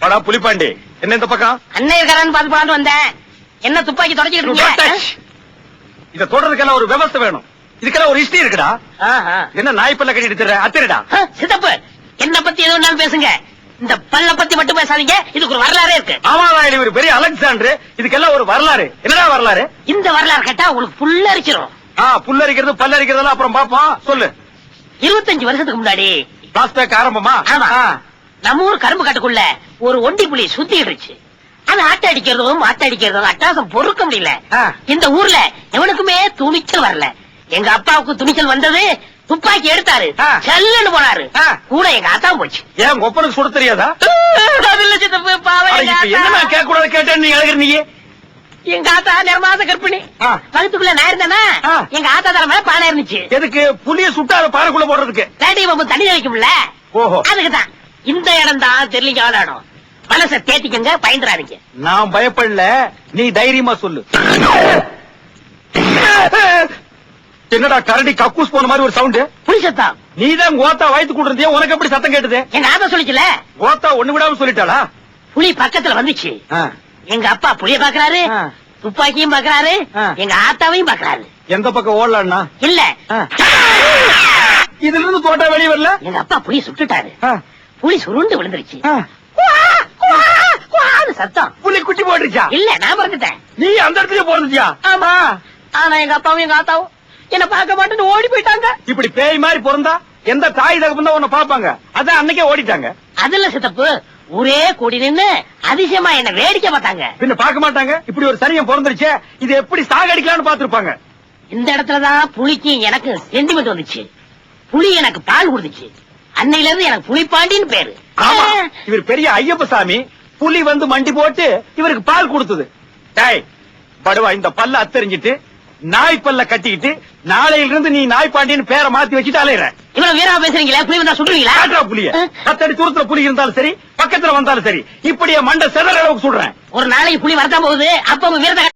படா புலிப்பாண்டி, என்ன இந்த பக்கம்? அண்ணன் இருக்காரான்னு பாத்து போலான்னு வந்தேன். என்ன துப்பாக்கி தொடச்சிட்டு இருக்கீங்க? இத தொடறதுக்கெல்லாம் ஒரு விவசாய வேணும். இதுக்கெல்லாம் ஒரு ஹிஸ்டரி இருக்குடா. என்ன நாய் பல்ல கட்டிட்டு திர அத்திரடா. சித்தப்பு, என்ன பத்தி எது வேணாலும் பேசுங்க. இந்த பல்ல பத்தி மட்டும் பேசாதீங்க. இதுக்கு ஒரு வரலாறே இருக்கு. ஆமா, ஒரு பெரிய அலெக்சாண்டர். இதுக்கெல்லாம் ஒரு வரலாறு. என்னடா வரலாறு? இந்த வரலாறு கேட்டா உங்களுக்கு புல்லரிச்சிரும். புல்லரிக்கிறது பல்லரிக்கிறதெல்லாம் அப்புறம் பாப்போம். சொல்லு. 25 வருஷத்துக்கு முன்னாடி பிளாஸ்பேக் ஆரம்பமா? ஆமா. நம்ம ஊர் கரும்பு காட்டுக்குள்ள ஒரு ஒண்டி புலி சுத்திடுச்சு. அது ஆட்ட அடிக்கிறதும் மாட்ட அடிக்கிறதும் அட்டாசம் பொறுக்க முடியல. இந்த ஊர்ல எவனுக்குமே துணிச்சல் வரல. எங்க அப்பாவுக்கு துணிச்சல் வந்தது, துப்பாக்கி எடுத்தாரு, செல்லுன்னு போனாரு. கூட எங்க ஆத்தா போச்சு. ஏன் ஒப்பனுக்கு சுட தெரியாதா? என்ன கேட்க கூடாது கேட்டேன்னு நீ அழகிற. நீ எங்க ஆத்தா நிறமாத கற்பிணி. வகுத்துக்குள்ள நான் இருந்தேனா எங்க ஆத்தா தர மேல பானை இருந்துச்சு. எதுக்கு? புளிய சுட்டாத பானைக்குள்ள போடுறதுக்கு. வேட்டை பாம்பு தண்ணி வைக்கும்ல, அதுக்குதான். இந்த இடம் தான் தெரியல இடம். மனசை தேத்திக்கங்க, பயந்துறாதீங்க. நான் பயப்படல, நீ தைரியமா சொல்லு. என்னடா கரடி கக்கூஸ் போன மாதிரி ஒரு சவுண்ட்? புலி சத்தம். நீதான் கோத்தா வயித்து கூட்டிருந்தியா, உனக்கு எப்படி சத்தம் கேட்டது? எங்க ஆத்தா சொல்லிக்கல. கோத்தா ஒண்ணு விடாம சொல்லிட்டாளா? புலி பக்கத்துல வந்துச்சு. எங்க அப்பா புளிய பாக்குறாரு, துப்பாக்கியும் பாக்குறாரு, எங்க ஆத்தாவையும் பாக்குறாரு. எந்த பக்கம் ஓடலான்னா? இல்ல, இதுல இருந்து தோட்டா வெளியே வரல. எங்க அப்பா புலி சுட்டுட்டாரு. புலி சுருண்டு விழுந்துருச்சு. சத்தம். புலி குட்டி போட்டுருச்சா? இல்ல, நான் பிறந்துட்டேன். நீ அந்த இடத்துல போறதுச்சியா? ஆமா. ஆனா எங்க அப்பாவும் எங்க ஆத்தாவும் என்ன பார்க்க மாட்டேன்னு ஓடி போயிட்டாங்க. இப்படி பேய் மாதிரி பிறந்தா எந்த தாய் தகப்பன் தான் உன்னை பாப்பாங்க? அதான் அன்னைக்கே ஓடிட்டாங்க. அதுல சித்தப்பு, ஊரே கூடி நின்னு அதிசயமா என்ன வேடிக்கை பார்த்தாங்க. பின்ன பார்க்க மாட்டாங்க? இப்படி ஒரு சரியம் பிறந்துருச்சு, இது எப்படி சாகடிக்கலாம்னு பாத்துருப்பாங்க. இந்த இடத்துலதான் புலிக்கு எனக்கு சென்டிமெண்ட் வந்துச்சு. புலி எனக்கு பால் கொடுத்துச்சு. அன்னையில இருந்து எனக்கு புலிப்பாண்டின்னு பேரு. ஆமா, இவர் பெரிய ஐயப்ப சாமி. புலி வந்து மண்டி போட்டு இவருக்கு பால் கொடுத்தது. டேய் படுவா, இந்த பல்ல அத்தறிஞ்சிட்டு நாய் பல்ல கட்டிக்கிட்டு நாளையில இருந்து நீ நாய் பாண்டின்னு பேரை மாத்தி வச்சுட்டு அலையிற. இவ்வளவு வீரமா பேசுறீங்களா? புலி வந்தா சுடுவீங்களா? புலிய 10 அடி தூரத்துல புலி இருந்தாலும் சரி, பக்கத்துல வந்தாலும் சரி, இப்படியே மண்டை செதற அளவுக்கு சுடுறேன். ஒரு நாளைக்கு புலி வரதான் போகுது. அப்ப வீரத்தை